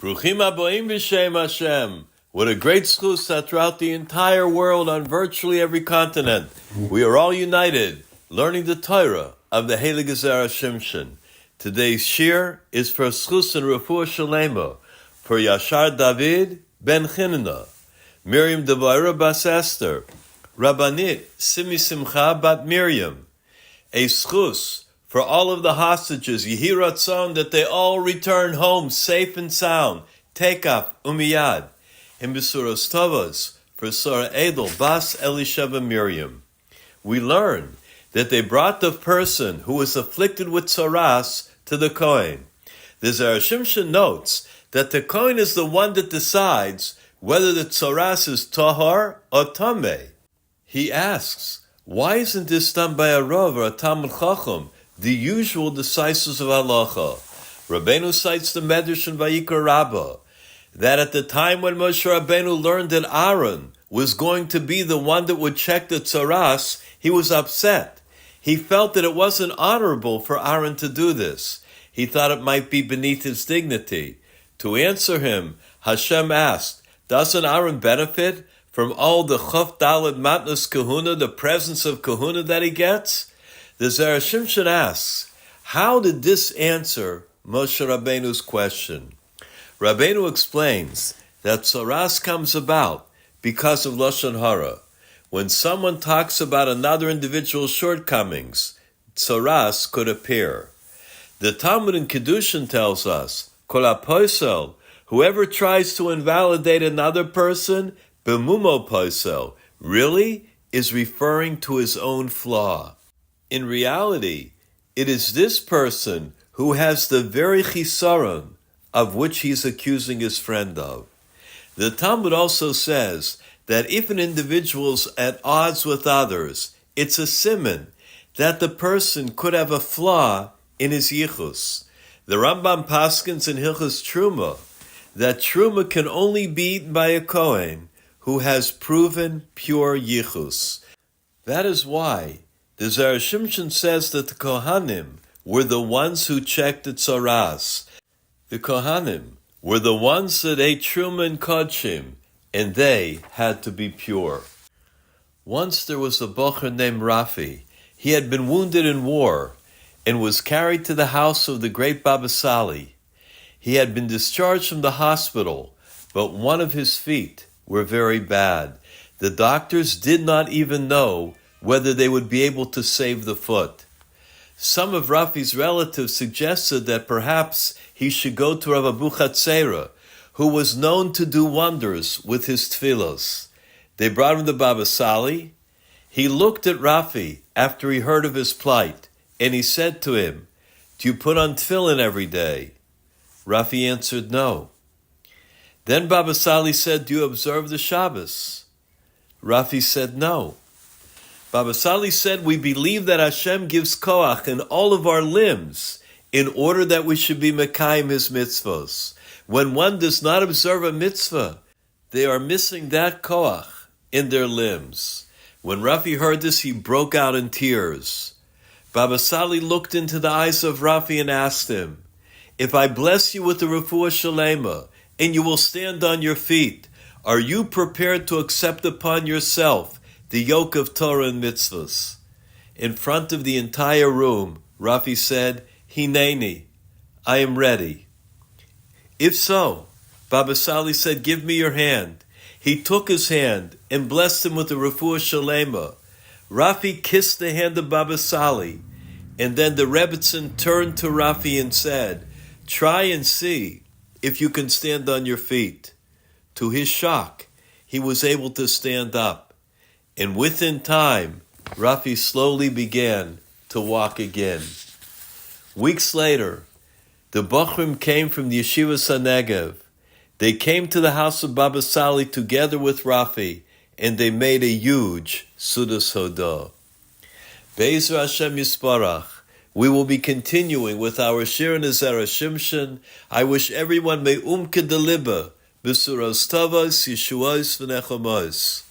Bruchim aboim b'shem Hashem. What a great zchus that throughout the entire world, on virtually every continent, we are all united, learning the Torah of the Heilige Zera Shimshon. Today's shir is for zchus and refuah shalema, for Yashar David ben Chinna, Miriam Devorah bas Esther, Rabbanit Simi Simcha bat Miriam, a zchus for all of the hostages, Yehi Ratzon, that they all return home safe and sound, Tekaf Umiyad, and Besuros Tovas, for Sarah Edel, Bas Elisheva Miriam. We learn that they brought the person who was afflicted with Tzaras to the Kohen. The Zera Shimshon notes that the Kohen is the one that decides whether the Tzaras is Tahar or Tameh. He asks, why isn't this done by a Rav or a Talmud Chacham, the usual decisives of halacha? Rabbeinu cites the Medrash in Vayikra Rabbah, that at the time when Moshe Rabbeinu learned that Aaron was going to be the one that would check the Tzaras, he was upset. He felt that it wasn't honorable for Aaron to do this. He thought it might be beneath his dignity. To answer him, Hashem asked, doesn't Aaron benefit from all the Chaf Daled Matnas Kahuna, the presence of Kahuna that he gets? The Zera Shimshon asks, how did this answer Moshe Rabbeinu's question? Rabbeinu explains that Tzaras comes about because of Lashon Hara. When someone talks about another individual's shortcomings, Tzaras could appear. The Talmud in Kedushin tells us, Kol haposel, whoever tries to invalidate another person, bemumo posel, really is referring to his own flaw. In reality, it is this person who has the very chisaron of which he's accusing his friend of. The Talmud also says that if an individual is at odds with others, it's a siman that the person could have a flaw in his yichus. The Rambam paskins in Hilchos Truma that Truma can only be eaten by a Kohen who has proven pure yichus. That is why the Zera Shimshon says that the Kohanim were the ones who checked the Tzaras. The Kohanim were the ones that ate Truma and Kodshim, and they had to be pure. Once there was a bocher named Rafi. He had been wounded in war and was carried to the house of the great Baba Sali. He had been discharged from the hospital, but one of his feet were very bad. The doctors did not even know whether they would be able to save the foot. Some of Rafi's relatives suggested that perhaps he should go to Rav Abu Chatzera, who was known to do wonders with his tefillos. They brought him to Baba Sali. He looked at Rafi after he heard of his plight, and he said to him, do you put on tefillin every day? Rafi answered, no. Then Baba Sali said, do you observe the Shabbos? Rafi said, no. Baba Sali said, we believe that Hashem gives koach in all of our limbs in order that we should be mekayim his mitzvos. When one does not observe a mitzvah, they are missing that koach in their limbs. When Rafi heard this, he broke out in tears. Baba Sali looked into the eyes of Rafi and asked him, if I bless you with the refuah shalema and you will stand on your feet, are you prepared to accept upon yourself the yoke of Torah and mitzvahs? In front of the entire room, Rafi said, Hineni, I am ready. If so, Baba Sali said, give me your hand. He took his hand and blessed him with the refuah shalema. Rafi kissed the hand of Baba Sali, and then the Rebbetzin turned to Rafi and said, try and see if you can stand on your feet. To his shock, he was able to stand up. And within time, Rafi slowly began to walk again. Weeks later, the Bochrim came from the Yeshivas HaNegev. They came to the house of Baba Sali together with Rafi, and they made a huge Sudas Hodah. Be'ezer Hashem Yisparach, we will be continuing with our Shir in Zera Shimshon. I wish everyone may umke deliba, Besuros Tovos, Yeshuos, V'nechamos.